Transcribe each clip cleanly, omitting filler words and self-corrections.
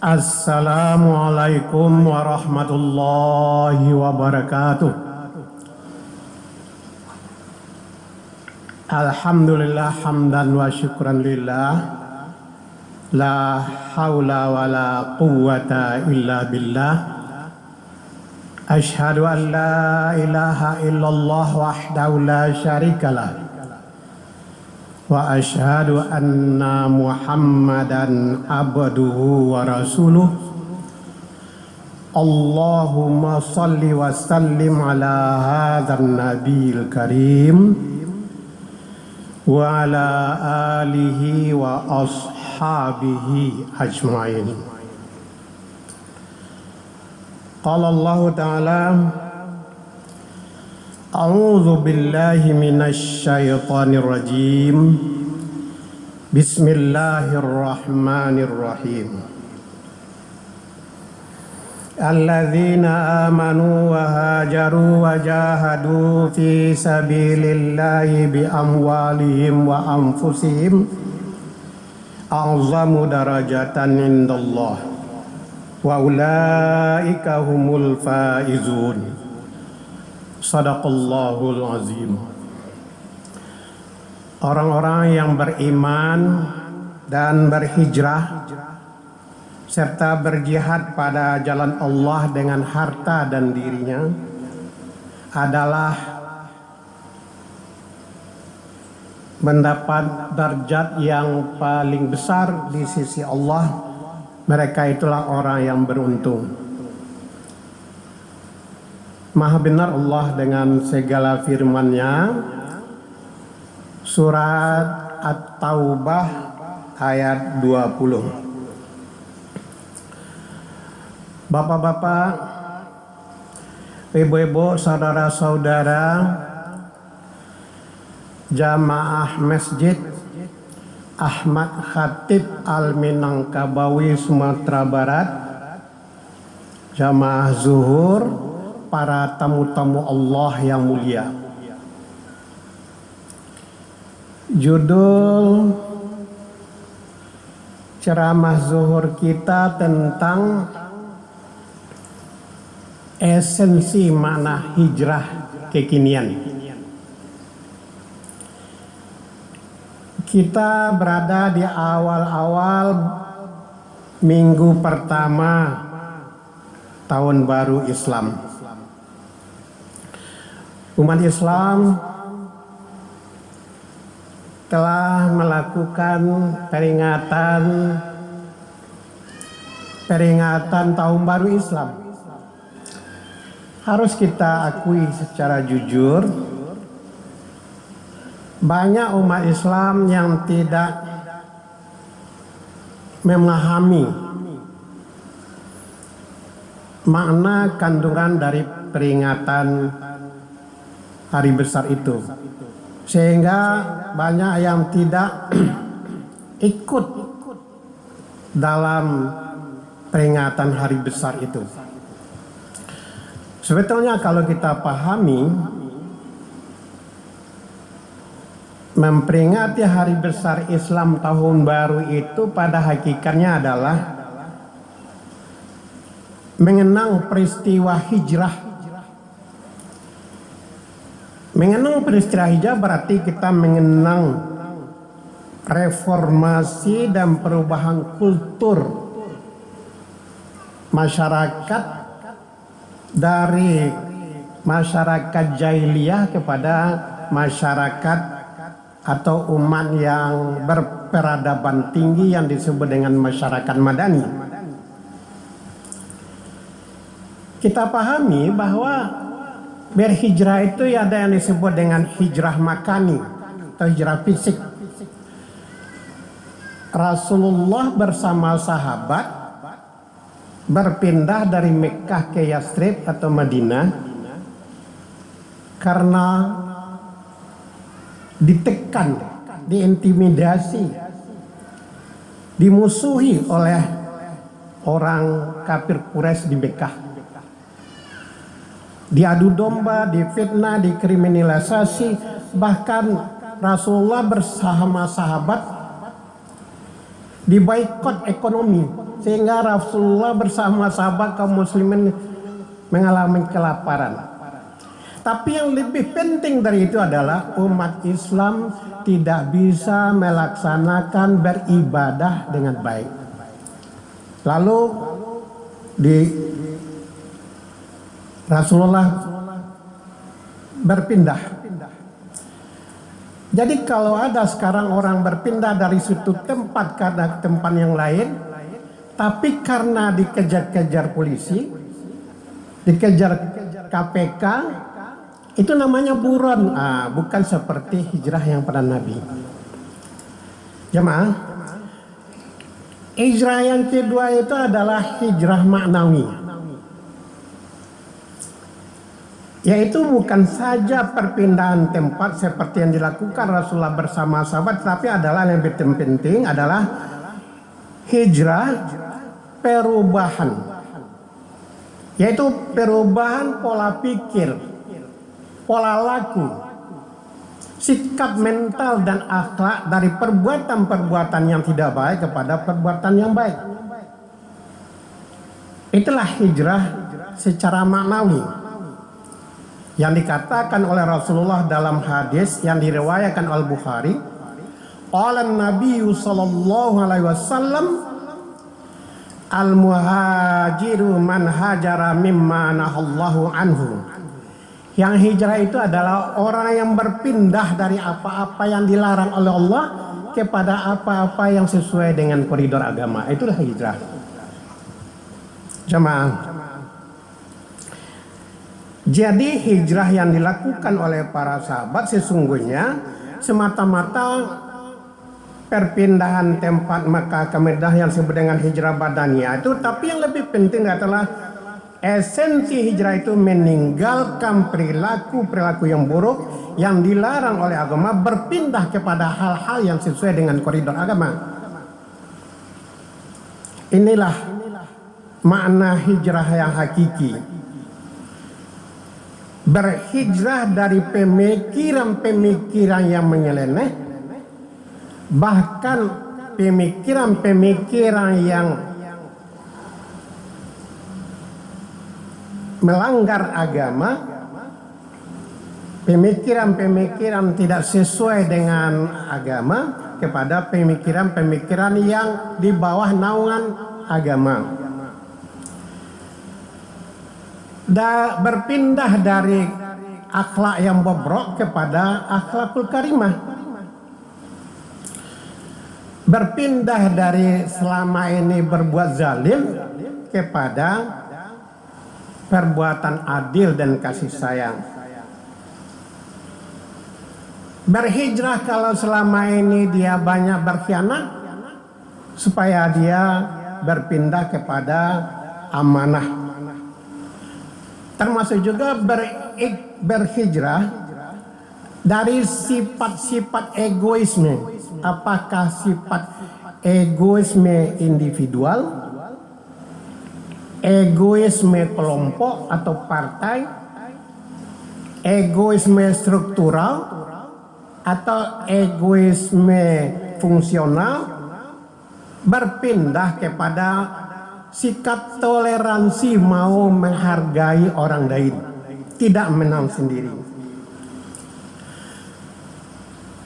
Assalamualaikum warahmatullahi wabarakatuh. Alhamdulillah hamdan wa syukran lillah. La haula wa la quwwata illa billah. Ashhadu an la ilaha illallah wahdahu la syarikalah. Wa ashhadu anna Muhammadan abduhu wa rasuluh. Allahumma salli wa sallim ala hadzal nabiyil karim wa ala alihi wa ashabihi ajmain. Qala Allah Ta'ala, A'udzu billahi minasy syaithanir rajim. Bismillahirrahmanirrahim. Alladzina amanu wa hajaru wa jahadu fi sabilillahi bi amwalihim wa anfusihim a'zamu darajatan indallah wa ulaika humul faizun. Sadaqallahul azim. Orang-orang yang beriman dan berhijrah serta berjihad pada jalan Allah dengan harta dan dirinya adalah mendapat derajat yang paling besar di sisi Allah. Mereka itulah orang yang beruntung. Maha benar Allah dengan segala firman-Nya. Surat At-Taubah ayat 20. Bapak-bapak, ibu-ibu, saudara-saudara, jamaah Masjid Ahmad Khatib Al-Minangkabawi Sumatera Barat, jamaah zuhur, para tamu-tamu Allah yang mulia. Judul ceramah zuhur kita tentang esensi makna hijrah kekinian. Kita berada di awal-awal minggu pertama tahun baru Islam. Umat Islam telah melakukan peringatan tahun baru Islam. Harus kita akui secara jujur, banyak umat Islam yang tidak memahami makna kandungan dari peringatan hari besar itu, sehingga banyak yang tidak ikut dalam peringatan hari besar itu. Sebetulnya kalau kita pahami, memperingati hari besar Islam tahun baru itu pada hakikatnya adalah mengenang peristiwa hijrah. Mengenang peristiwa hijrah berarti kita mengenang reformasi dan perubahan kultur masyarakat dari masyarakat jahiliyah kepada masyarakat atau umat yang berperadaban tinggi yang disebut dengan masyarakat madani. Kita pahami bahwa berhijrah itu ada yang disebut dengan hijrah makani atau hijrah fisik. Rasulullah bersama sahabat berpindah dari Mekkah ke Yathrib atau Madinah karena ditekan, diintimidasi, dimusuhi oleh orang kafir Quraisy di Mekkah. Diadu domba, difitnah, dikriminalisasi, bahkan Rasulullah bersama sahabat diboikot ekonomi sehingga Rasulullah bersama sahabat kaum muslimin mengalami kelaparan. Tapi yang lebih penting dari itu adalah umat Islam tidak bisa melaksanakan beribadah dengan baik. Lalu Rasulullah berpindah. Jadi kalau ada sekarang orang berpindah dari suatu tempat ke tempat yang lain, tapi karena dikejar-kejar polisi, dikejar KPK, itu namanya buron. Bukan seperti hijrah yang pada Nabi. Jemaah, hijrah yang kedua itu adalah hijrah maknawi, yaitu bukan saja perpindahan tempat seperti yang dilakukan Rasulullah bersama sahabat, tapi adalah yang lebih penting adalah hijrah perubahan, yaitu perubahan pola pikir, pola laku, sikap mental dan akhlak dari perbuatan-perbuatan yang tidak baik kepada perbuatan yang baik. Itulah hijrah secara maknawi yang dikatakan oleh Rasulullah dalam hadis yang diriwayatkan Al-Bukhari. Qala Nabi sallallahu alaihi wasallam, al-muhajiru man hajara mimma nahallahu anhu. Yang hijrah itu adalah orang yang berpindah dari apa-apa yang dilarang oleh Allah kepada apa-apa yang sesuai dengan koridor agama. Itulah hijrah. Jemaah, jadi hijrah yang dilakukan oleh para sahabat sesungguhnya semata-mata perpindahan tempat Makkah ke Madinah yang disebut dengan hijrah badaniyah itu. Tapi yang lebih penting adalah esensi hijrah itu meninggalkan perilaku-perilaku yang buruk yang dilarang oleh agama, berpindah kepada hal-hal yang sesuai dengan koridor agama. Inilah makna hijrah yang hakiki. Berhijrah dari pemikiran-pemikiran yang menyeleneh, bahkan pemikiran-pemikiran yang melanggar agama, pemikiran-pemikiran tidak sesuai dengan agama, kepada pemikiran-pemikiran yang di bawah naungan agama. Berpindah dari akhlak yang bobrok kepada akhlakul karimah. Berpindah dari selama ini berbuat zalim kepada perbuatan adil dan kasih sayang. Berhijrah kalau selama ini dia banyak berkhianat, supaya dia berpindah kepada amanah. Termasuk juga berhijrah dari sifat-sifat egoisme. Apakah sifat egoisme individual, egoisme kelompok atau partai, egoisme struktural, atau egoisme fungsional, berpindah kepada sikap toleransi, mau menghargai orang lain, tidak menang sendiri.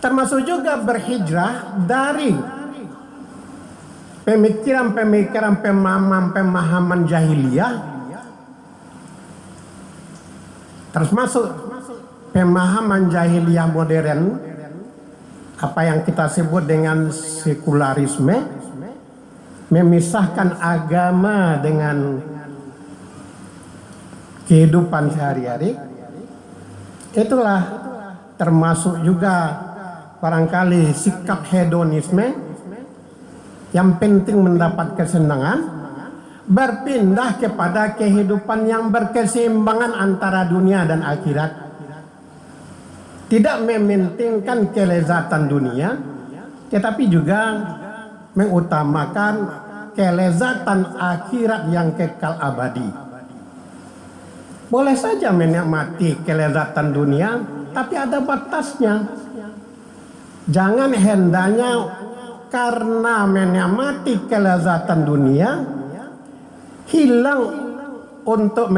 Termasuk juga berhijrah dari pemikiran-pemikiran, pemahaman jahiliyah, termasuk pemahaman jahiliyah modern, apa yang kita sebut dengan sekularisme, memisahkan agama dengan kehidupan sehari-hari. Itulah termasuk juga barangkali sikap hedonisme yang penting mendapat kesenangan, berpindah kepada kehidupan yang berkeseimbangan antara dunia dan akhirat. Tidak mementingkan kelezatan dunia, tetapi juga mengutamakan kelezatan akhirat yang kekal abadi. Boleh saja menikmati kelezatan dunia, tapi ada batasnya. Jangan hendaknya karena menikmati kelezatan dunia, hilang untuk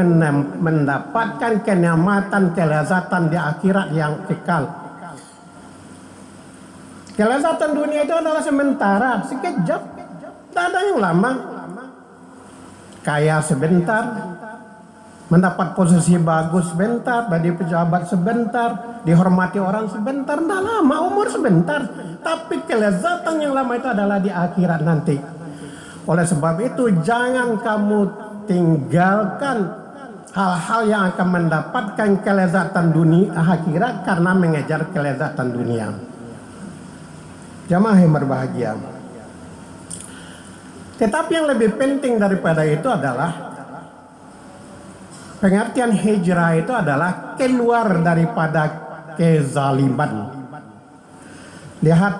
mendapatkan kenikmatan kelezatan di akhirat yang kekal. Kelezatan dunia itu adalah sementara, sekejap, tak ada yang lama. Kaya sebentar, mendapat posisi bagus sebentar, jadi pejabat sebentar, dihormati orang sebentar, tidak lama, umur sebentar. Tapi kelezatan yang lama itu adalah di akhirat nanti. Oleh sebab itu jangan kamu tinggalkan hal-hal yang akan mendapatkan kelezatan dunia akhirat karena mengejar kelezatan dunia. Jamaah yang berbahagia. Tetapi yang lebih penting daripada itu adalah pengertian hijrah itu adalah keluar daripada kezaliman. Lihat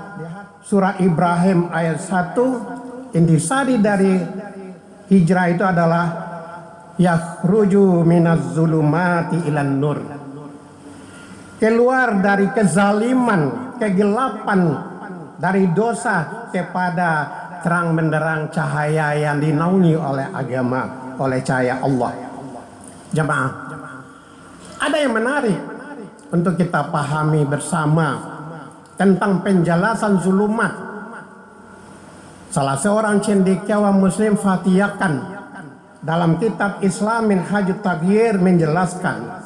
surah Ibrahim ayat 1, intisari dari hijrah itu adalah yakhruju minaz zulumati ilan nur. Keluar dari kezaliman, kegelapan, dari dosa kepada terang benderang cahaya yang dinaungi oleh agama, oleh cahaya Allah. Jemaah, ada yang menarik untuk kita pahami bersama tentang penjelasan zulumat. Salah seorang cendekiawan muslim Fatiyakan dalam kitab Islam Minhajut Taghyir menjelaskan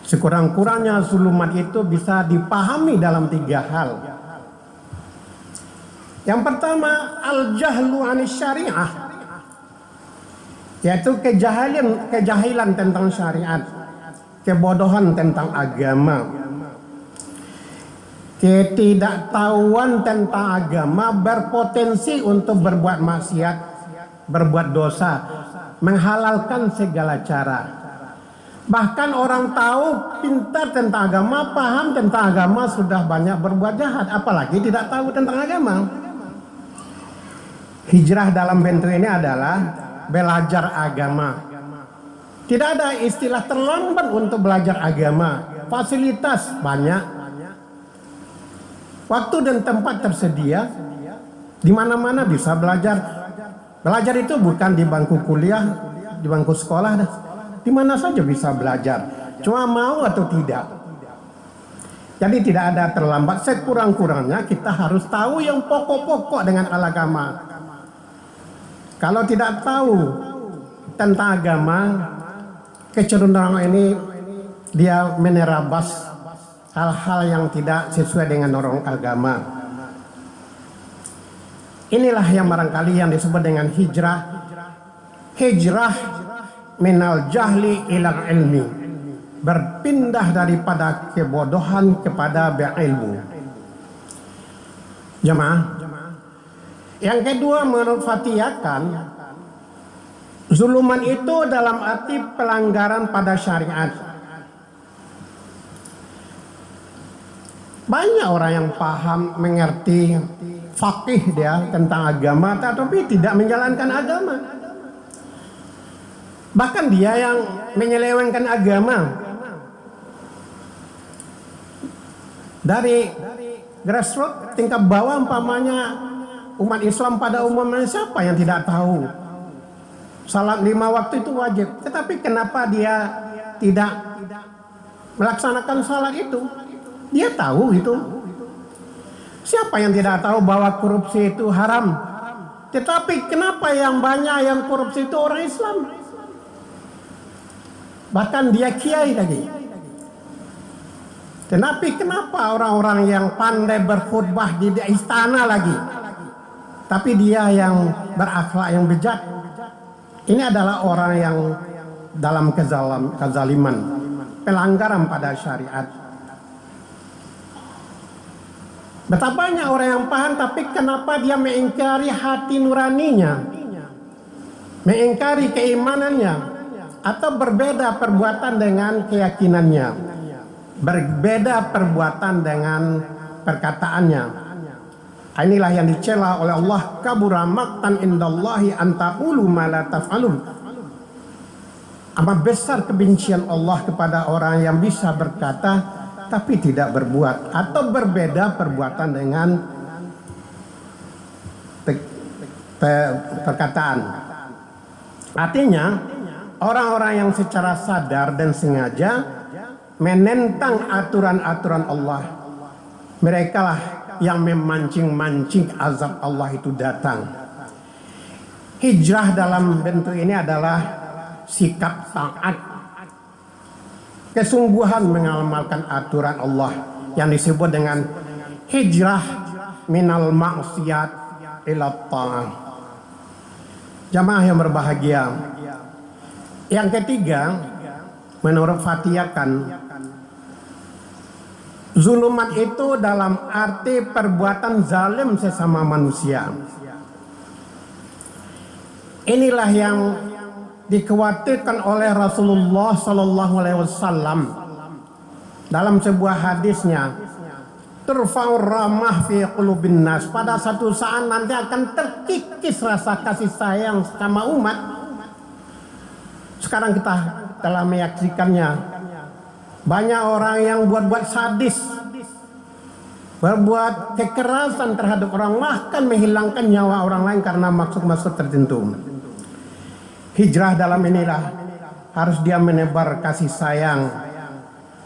sekurang-kurangnya zulumat itu bisa dipahami dalam 3 hal. Yang pertama, al-jahlu anis syariah, yaitu kejahilan tentang syariat, kebodohan tentang agama, ketidaktahuan tentang agama berpotensi untuk berbuat maksiat, berbuat dosa, menghalalkan segala cara. Bahkan orang tahu, pintar tentang agama, paham tentang agama, sudah banyak berbuat jahat, apalagi tidak tahu tentang agama. Hijrah dalam bentuk ini adalah belajar agama. Tidak ada istilah terlambat untuk belajar agama. Fasilitas banyak, waktu dan tempat tersedia, di mana-mana bisa belajar. Belajar itu bukan di bangku kuliah, di bangku sekolah, di mana saja bisa belajar. Cuma mau atau tidak. Jadi tidak ada terlambat. Sekurang-kurangnya kita harus tahu yang pokok-pokok dengan agama. Kalau tidak tahu tentang agama, kecenderungan ini dia menerabas hal-hal yang tidak sesuai dengan orang agama. Inilah yang barangkali yang disebut dengan hijrah. Hijrah minal jahli ilal ilmi, berpindah daripada kebodohan kepada berilmu. Jemaah, yang kedua menurut Fatiyakan, zuluman itu dalam arti pelanggaran pada syariat. Banyak orang yang paham, mengerti, faqih dia tentang agama, tetapi tidak menjalankan agama. Bahkan dia yang menyelewengkan agama. Dari grassroots tingkat bawah umpamanya umat Islam pada umumnya, siapa yang tidak tahu salat 5 waktu itu wajib, tetapi kenapa dia tidak melaksanakan salat itu? Dia tahu itu. Siapa yang tidak tahu bahwa korupsi itu haram? Tetapi kenapa yang banyak yang korupsi itu orang Islam? Bahkan dia kiai lagi. Tetapi kenapa orang-orang yang pandai berkhutbah di istana lagi, tapi dia yang berakhlak yang bejat? Ini adalah orang yang dalam kezaliman, pelanggaran pada syariat. Betapa banyak orang yang paham, tapi kenapa dia mengingkari hati nuraninya, mengingkari keimanannya, atau berbeda perbuatan dengan keyakinannya, berbeda perbuatan dengan perkataannya. Inilah yang dicela oleh Allah, kabura maqtan indallahi an taqulu ma la taf'alun. Amat besar kebencian Allah kepada orang yang bisa berkata tapi tidak berbuat, atau berbeda perbuatan dengan perkataan. Artinya orang-orang yang secara sadar dan sengaja menentang aturan-aturan Allah, mereka lah yang memancing-mancing azab Allah itu datang. Hijrah dalam bentuk ini adalah sikap taat, kesungguhan mengamalkan aturan Allah yang disebut dengan hijrah minal maksiat ila ta'ah. Jamaah yang berbahagia, yang ketiga menurut Fatihkan, zulumat itu dalam arti perbuatan zalim sesama manusia. Inilah yang dikhawatirkan oleh Rasulullah Sallallahu Alaihi Wasallam dalam sebuah hadisnya, turfa'ur ramah fi qulubin nas. Pada satu saat nanti akan terkikis rasa kasih sayang sama umat. Sekarang kita telah menyaksikannya. Banyak orang yang buat sadis, berbuat kekerasan terhadap orang, bahkan menghilangkan nyawa orang lain karena maksud-maksud tertentu. Hijrah dalam inilah harus dia menebar kasih sayang,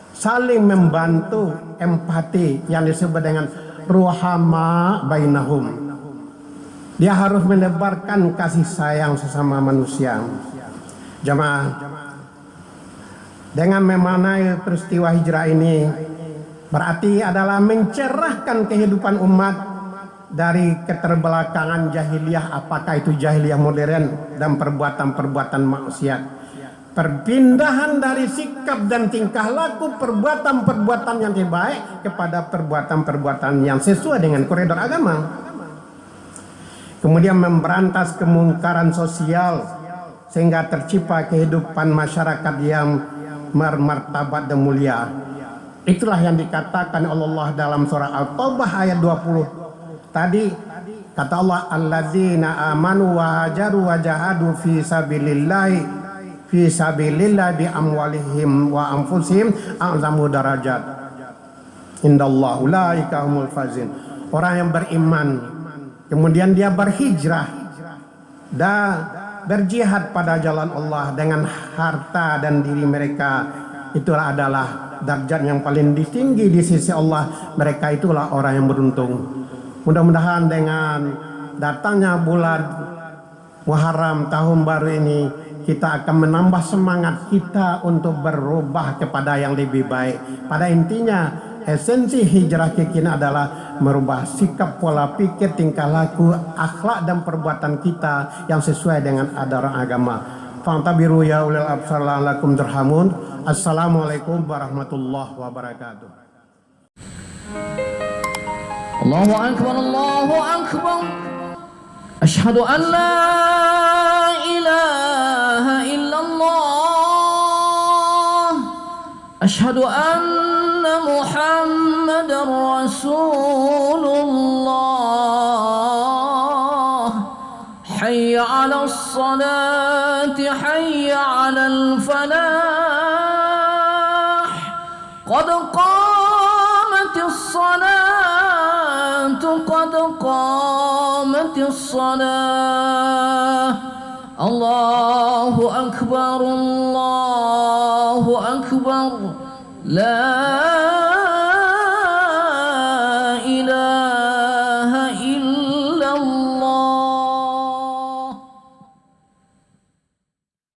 saling membantu, empati yang disebut dengan ruhama bainahum. Dia harus menebarkan kasih sayang sesama manusia. Jamaah, dengan memaknai peristiwa hijrah ini berarti adalah mencerahkan kehidupan umat dari keterbelakangan jahiliyah, apakah itu jahiliyah modern dan perbuatan-perbuatan maksiat. Perpindahan dari sikap dan tingkah laku perbuatan-perbuatan yang tidak baik kepada perbuatan-perbuatan yang sesuai dengan koridor agama. Kemudian memberantas kemungkaran sosial sehingga tercipta kehidupan masyarakat yang bermartabat dan mulia. Itulah yang dikatakan Allah dalam surah At-Taubah ayat 20. Tadi kata Allah, alladzina amanu wa hajaru wa jahadu fi sabilillahi bi amwalihim wa anfusihim a'zamu darajat indallah ulaika humul fazin. Orang yang beriman kemudian dia berhijrah dan berjihad pada jalan Allah dengan harta dan diri mereka, itulah adalah darjat yang paling tinggi di sisi Allah. Mereka itulah orang yang beruntung. Mudah-mudahan dengan datangnya bulan Muharram tahun baru ini, kita akan menambah semangat kita untuk berubah kepada yang lebih baik. Pada intinya, esensi hijrah kekinian adalah merubah sikap, pola pikir, tingkah laku, akhlak dan perbuatan kita yang sesuai dengan adaran agama. Fantabiru ya ulil absar la'allakum turhamun. Assalamualaikum warahmatullahi wabarakatuh. Allahu akbar, Allahu akbar. Asyhadu an la ilaha illallah. Asyhadu anna Muhammadar Rasulullah. Hayya 'alas salati, hayya 'alal falah. Qad qamatis salat, قد قامت الصلاة. الله أكبر، الله أكبر. لا